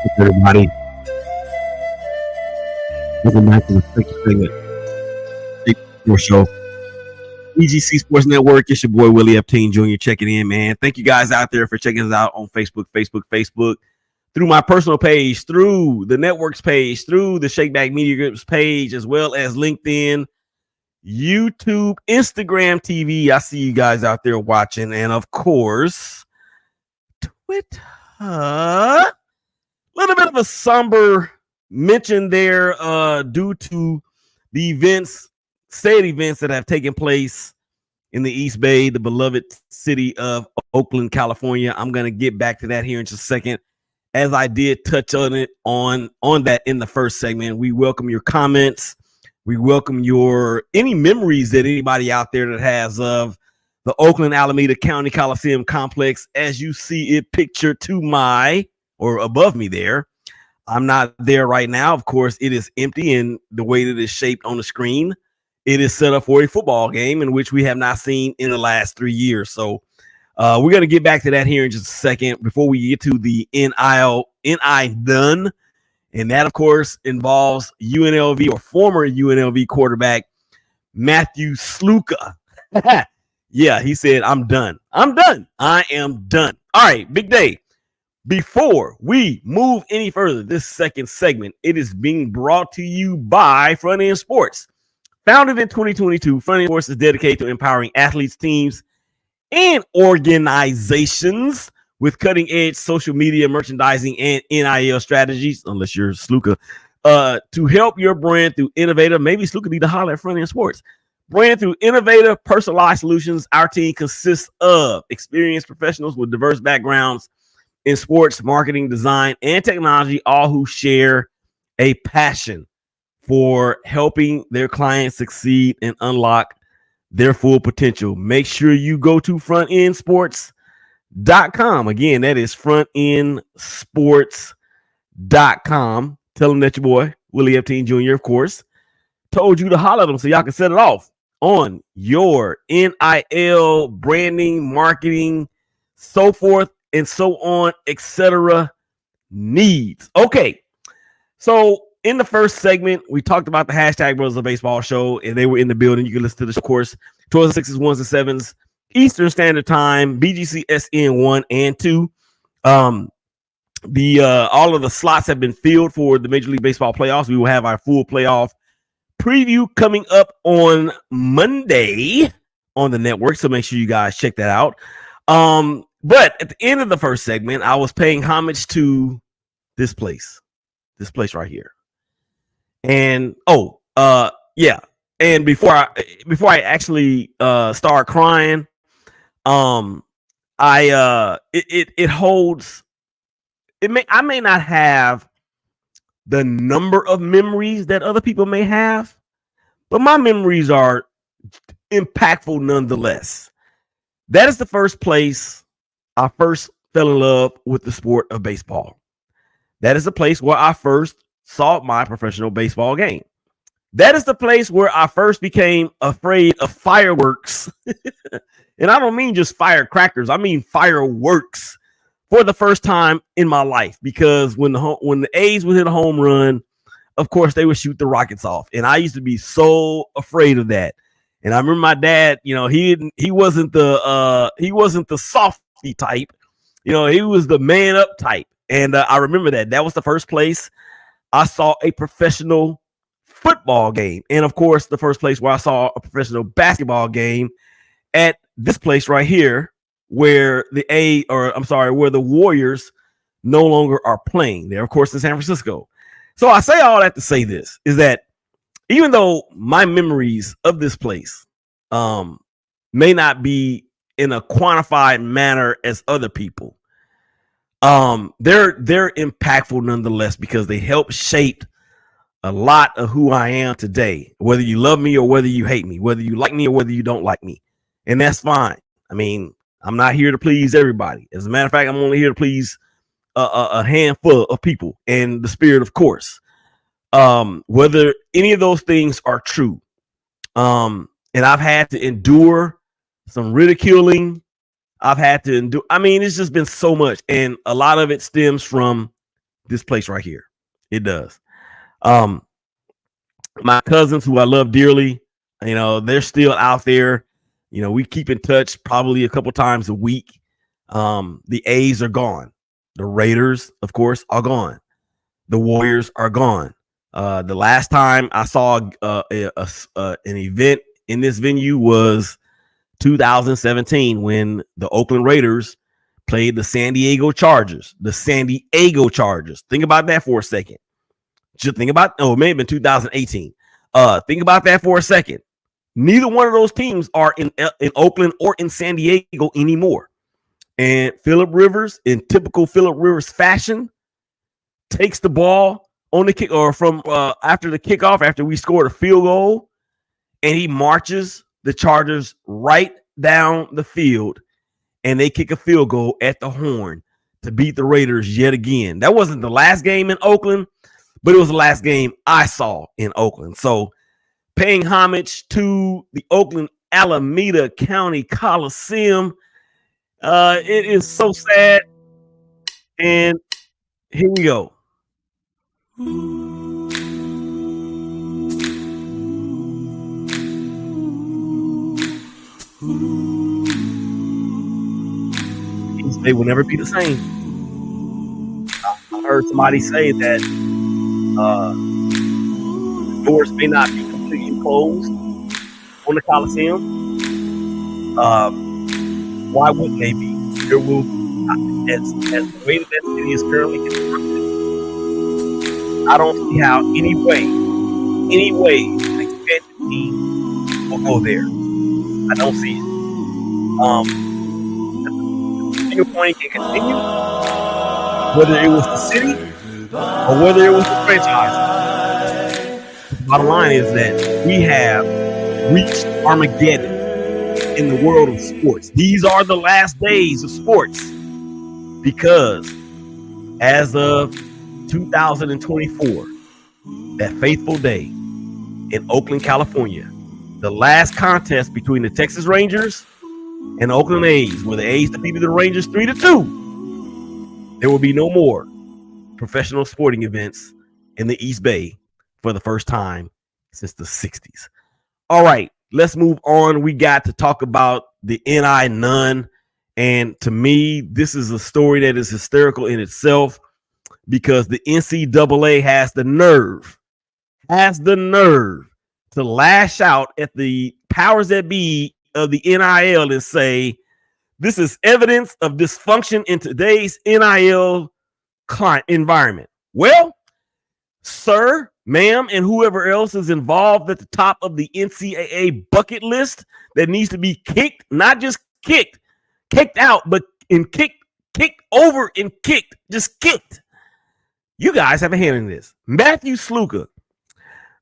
What's up, everybody? Welcome back to the second segment of the ShakeBack Sports Show. BGCSports Network. It's your boy Willie Epting Jr. checking in, man. Thank you guys out there for checking us out on Facebook, through my personal page, through the network's page, through the ShakeBack Media Group's page, as well as LinkedIn, YouTube, Instagram TV. I see you guys out there watching, and of course, Twitter. A little bit of a somber mention there due to the said events that have taken place in the East Bay, the beloved city of Oakland, California. I'm going to get back to that here in just a second, as I did touch on it on that in the first segment. We welcome your comments. We welcome any memories that anybody out there that has of the Oakland Alameda County Coliseum complex, as you see it pictured to my or above me there. I'm not there right now. Of course, it is empty in the way that it's shaped on the screen. It is set up for a football game in which we have not seen in the last 3 years. So we're going to get back to that here in just a second before we get to the NI done. And that, of course, involves UNLV or former UNLV quarterback Matthew Sluka. Yeah, he said, I'm done. I am done. All right, big day. Before we move any further, this second segment, it is being brought to you by Front End Sports. Founded in 2022, Front End Sports is dedicated to empowering athletes, teams, and organizations with cutting-edge social media, merchandising, and NIL strategies, unless you're Sluka, to help your brand through innovative, maybe Sluka need to holler at Front End Sports, brand through innovative, personalized solutions. Our team consists of experienced professionals with diverse backgrounds in sports, marketing, design, and technology, all who share a passion for helping their clients succeed and unlock their full potential. Make sure you go to frontendsports.com. Again, that is frontendsports.com. Tell them that your boy, Willie Epting Jr., of course, told you to holler at them so y'all can set it off on your NIL, branding, marketing, so forth and so on, etc. needs. Okay, so in the first segment, we talked about the hashtag Brothers of Baseball show, and they were in the building. You can listen to this, of course, 12s, 6s, 1s, and 7s, Eastern Standard Time, BGCSN 1 and 2. All of the slots have been filled for the Major League Baseball playoffs. We will have our full playoff preview coming up on Monday on the network, so make sure you guys check that out. But at the end of the first segment, I was paying homage to this place right here. And yeah. And before I actually start crying, it holds. I may not have the number of memories that other people may have, but my memories are impactful nonetheless. That is the first place I first fell in love with the sport of baseball. That is the place where I first saw my professional baseball game. That is the place where I first became afraid of fireworks. And I don't mean just firecrackers. I mean fireworks for the first time in my life, because when the A's would hit a home run, of course, they would shoot the rockets off. And I used to be so afraid of that. And I remember my dad, he wasn't the softy type. He was the man up type. And I remember that was the first place I saw a professional football game. And of course, the first place where I saw a professional basketball game, at this place right here, where where the Warriors no longer are playing. They're, of course, in San Francisco. So I say all that to say this, is that even though my memories of this place may not be in a quantified manner as other people, they're impactful nonetheless, because they help shape a lot of who I am today, whether you love me or whether you hate me, whether you like me or whether you don't like me. And that's fine. I mean, I'm not here to please everybody. As a matter of fact, I'm only here to please a handful of people, and the spirit, of course. Whether any of those things are true. And I've had to endure some ridiculing. I've had to endure. I mean, it's just been so much. And a lot of it stems from this place right here. It does. My cousins, who I love dearly, they're still out there. We keep in touch probably a couple times a week. The A's are gone. The Raiders, of course, are gone. The Warriors are gone. The last time I saw an event in this venue was 2017 when the Oakland Raiders played the San Diego Chargers. Think about that for a second. Just think about, it may have been 2018. Think about that for a second. Neither one of those teams are in Oakland or in San Diego anymore. And Phillip Rivers, in typical Phillip Rivers fashion, takes the ball on the kick or from after the kickoff, after we scored a field goal, and he marches the Chargers right down the field, and they kick a field goal at the horn to beat the Raiders yet again. That wasn't the last game in Oakland, but it was the last game I saw in Oakland. So paying homage to the Oakland Alameda County Coliseum. It is so sad. And here we go. They will never be the same. I heard somebody say that doors may not be completely closed on the Coliseum. Why wouldn't they be? There will, as the way that city is currently constructed, I don't see how any way the expansion team will go there. I don't see it. The point can continue, whether it was the city or whether it was the franchise. The bottom line is that we have reached Armageddon in the world of sports. These are the last days of sports, because as of 2024, that fateful day in Oakland, California, the last contest between the Texas Rangers and the Oakland A's, where the A's defeated the Rangers 3-2, there will be no more professional sporting events in the East Bay for the first time since the 60s. All right, let's move on. We got to talk about the NI None. And to me, this is a story that is hysterical in itself, because the NCAA has the nerve to lash out at the powers that be of the NIL and say, this is evidence of dysfunction in today's NIL client environment. Well, sir, ma'am, and whoever else is involved at the top of the NCAA bucket list that needs to be kicked, not just kicked out, but kicked over and kicked, just kicked. You guys have a hand in this. Matthew Sluka,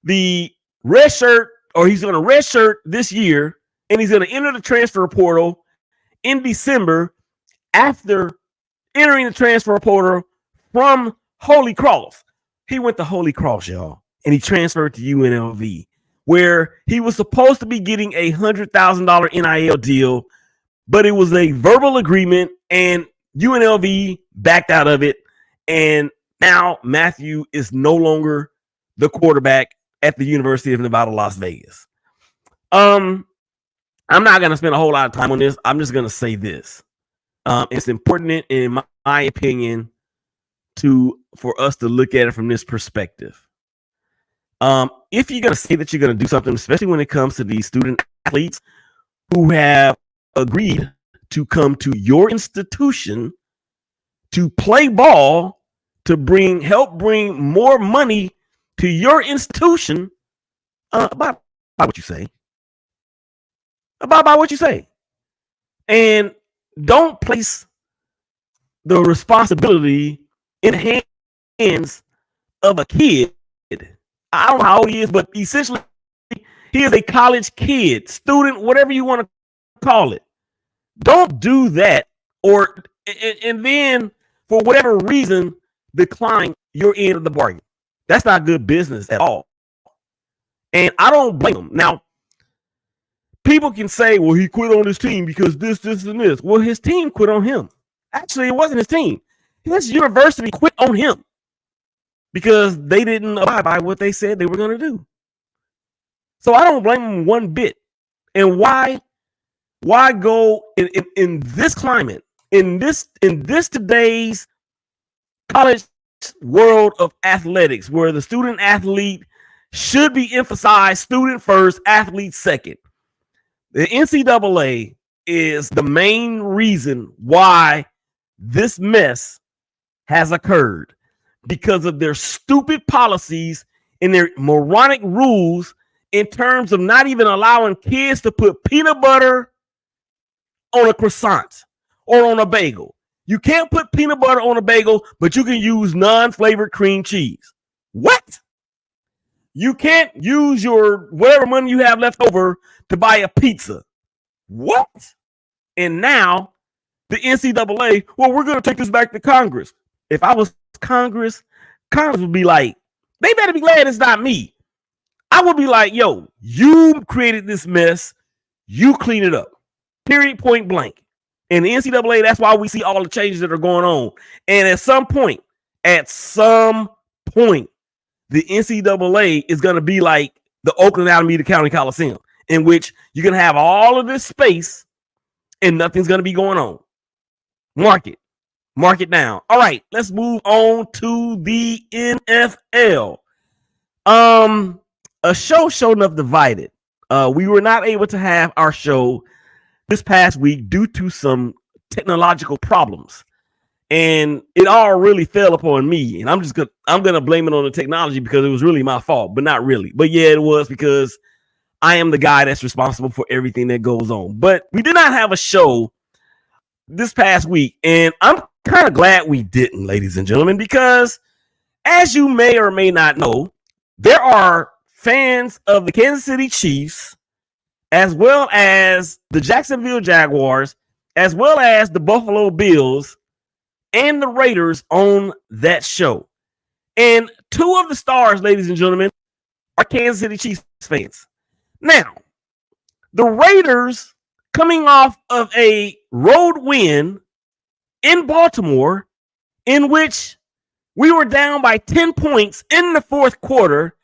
the red shirt, or he's going to red shirt this year, and he's going to enter the transfer portal in December after entering the transfer portal from Holy Cross. He went to Holy Cross, y'all, and he transferred to UNLV, where he was supposed to be getting a $100,000 NIL deal, but it was a verbal agreement, and UNLV backed out of it, and now Matthew is no longer the quarterback at the University of Nevada, Las Vegas. I'm not going to spend a whole lot of time on this. I'm just going to say this. It's important, in my opinion, for us to look at it from this perspective. If you're going to say that you're going to do something, especially when it comes to these student athletes who have agreed to come to your institution to play ball, to help bring more money to your institution, about what you say. About what you say. And don't place the responsibility in the hands of a kid. I don't know how old he is, but essentially he is a college kid, student, whatever you want to call it. Don't do that, and then for whatever reason decline your end of the bargain. That's not good business at all. And I don't blame him. Now, people can say, well, he quit on his team because this, and this. Well, his team quit on him. Actually, it wasn't his team. His university quit on him. because they didn't abide by what they said they were going to do. So I don't blame them one bit. And why go in this climate, in this today's college world of athletics, where the student athlete should be emphasized, student first, athlete second. The NCAA is the main reason why this mess has occurred, because of their stupid policies and their moronic rules in terms of not even allowing kids to put peanut butter on a croissant or on a bagel. You can't put peanut butter on a bagel, but you can use non-flavored cream cheese. What? You can't use your whatever money you have left over to buy a pizza. What? And now the NCAA, well, we're going to take this back to Congress. If I was Congress would be like, they better be glad it's not me. I would be like, yo, you created this mess. You clean it up. Period, point blank. And the NCAA, that's why we see all the changes that are going on. And at some point, the NCAA is going to be like the Oakland Alameda County Coliseum, in which you're going to have all of this space and nothing's going to be going on. Mark it down. All right, let's move on to the NFL. A show enough divided. We were not able to have our show this past week due to some technological problems, and it all really fell upon me. And I'm gonna blame it on the technology because it was really my fault, but not really. But yeah, it was, because I am the guy that's responsible for everything that goes on. But we did not have a show this past week, and I'm kind of glad we didn't, ladies and gentlemen, because as you may or may not know, there are fans of the Kansas City Chiefs, as well as the Jacksonville Jaguars, as well as the Buffalo Bills and the Raiders on that show. And two of the stars, ladies and gentlemen, are Kansas City Chiefs fans. Now, the Raiders, coming off of a road win in Baltimore, in which we were down by 10 points in the fourth quarter,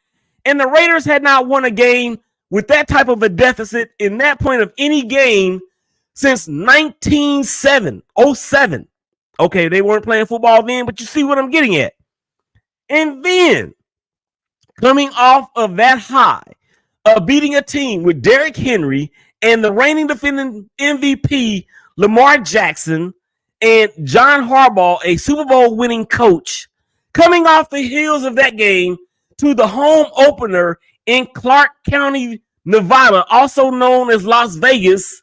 and the Raiders had not won a game with that type of a deficit in that point of any game since 1907. Okay, they weren't playing football then, but you see what I'm getting at. And then, coming off of that high of beating a team with Derrick Henry and the reigning defending MVP Lamar Jackson and John Harbaugh, a Super Bowl winning coach, coming off the heels of that game to the home opener in Clark County, Nevada, also known as Las Vegas,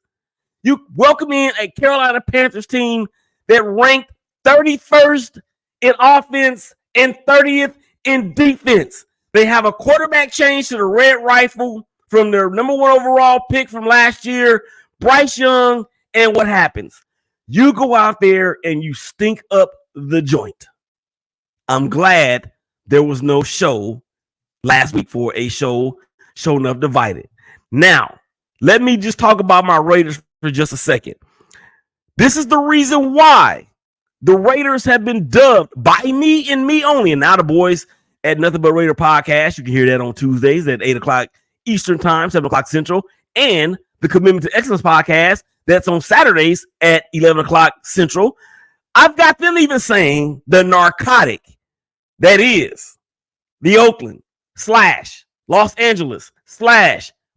you welcome in a Carolina Panthers team that ranked 31st in offense and 30th in defense. They have a quarterback change to the Red Rifle from their number one overall pick from last year, Bryce Young, and what happens? You go out there and you stink up the joint. I'm glad there was no show last week for a show enough divided. Now, let me just talk about my Raiders for just a second. This is the reason why the Raiders have been dubbed by me and me only. And now the boys at Nothing But Raider Podcast, you can hear that on Tuesdays at 8 o'clock Eastern Time, 7 o'clock Central, and the Commitment to Excellence Podcast, that's on Saturdays at 11 o'clock Central. I've got them even saying the narcotic that is the Oakland / Los Angeles /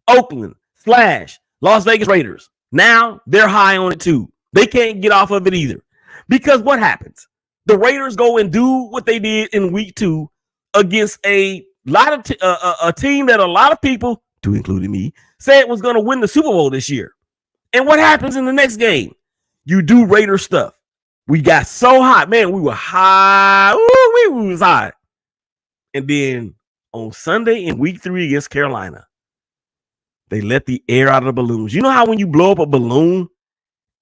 Oakland / Las Vegas Raiders. Now they're high on it too. They can't get off of it either. Because what happens? The Raiders go and do what they did in week 2 against a lot of a team that a lot of people, to including me, said was going to win the Super Bowl this year. And what happens in the next game? You do Raider stuff. We got so hot, man. We were high. Ooh, we was high. And then on Sunday in week 3 against Carolina, they let the air out of the balloons. You know how when you blow up a balloon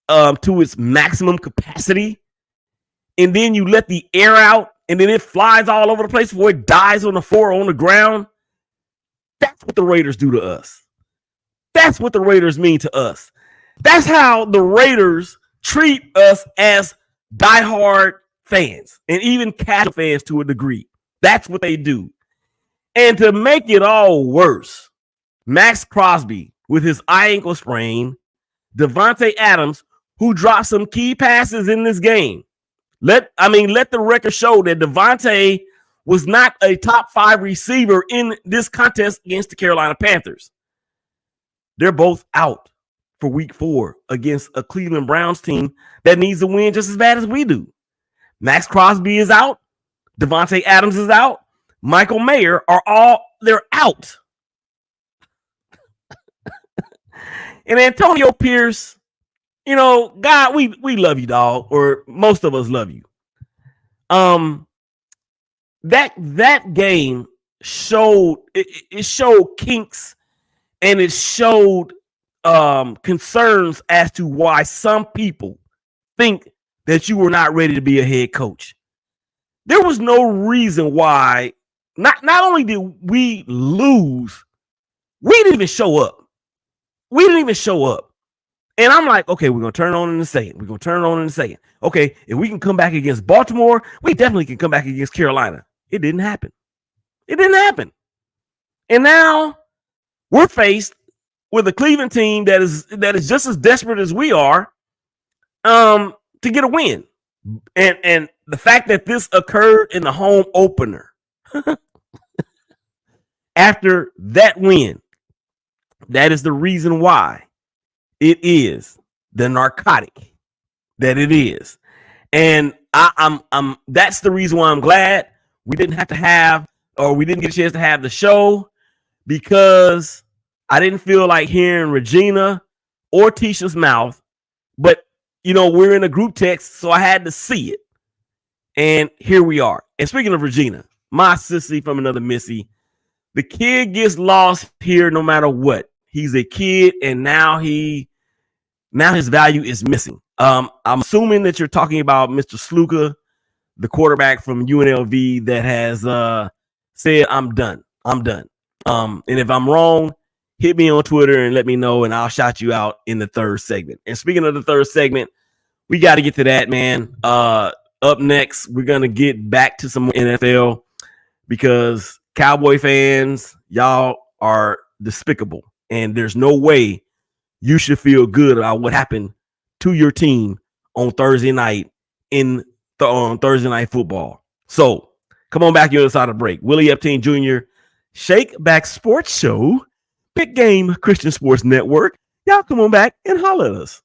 to its maximum capacity, and then you let the air out, and then it flies all over the place before it dies on the floor or on the ground? That's what the Raiders do to us. That's what the Raiders mean to us. That's how the Raiders treat us as diehard fans and even casual fans to a degree. That's what they do. And to make it all worse, Max Crosby with his eye ankle sprain, Devontae Adams, who dropped some key passes in this game. Let the record show that Devontae was not a top 5 receiver in this contest against the Carolina Panthers. They're both out for week 4 against a Cleveland Browns team that needs to win just as bad as we do. Max Crosby is out. Devontae Adams is out. Michael Mayer they're out. And Antonio Pierce, God, we love you, dog, or most of us love you. That game showed it showed kinks, and it showed concerns as to why some people think that you were not ready to be a head coach. There was no reason why. Not only did we lose, we didn't even show up. And I'm like, okay, we're going to turn it on in a second. Okay, if we can come back against Baltimore, we definitely can come back against Carolina. It didn't happen. And now we're faced with a Cleveland team that is just as desperate as we are to get a win. And the fact that this occurred in the home opener after that win, that is the reason why it is the narcotic that it is. And I'm that's the reason why I'm glad we didn't get a chance to have the show, because I didn't feel like hearing Regina or Tisha's mouth. But we're in a group text, so I had to see it. And here we are. And speaking of Regina, my sissy from another Missy, the kid gets lost here no matter what. He's a kid, and now his value is missing. I'm assuming that you're talking about Mr. Sluka, the quarterback from UNLV that has said, I'm done. And if I'm wrong, hit me on Twitter and let me know, and I'll shout you out in the third segment. And speaking of the third segment, we got to get to that, man. Up next, we're going to get back to some NFL, because Cowboy fans, y'all are despicable. And there's no way you should feel good about what happened to your team on Thursday night on Thursday Night Football. So come on back, you're inside the break. Willie Epting Jr., ShakeBack Sports Show, Big Game Christian Sports Network. Y'all come on back and holler at us.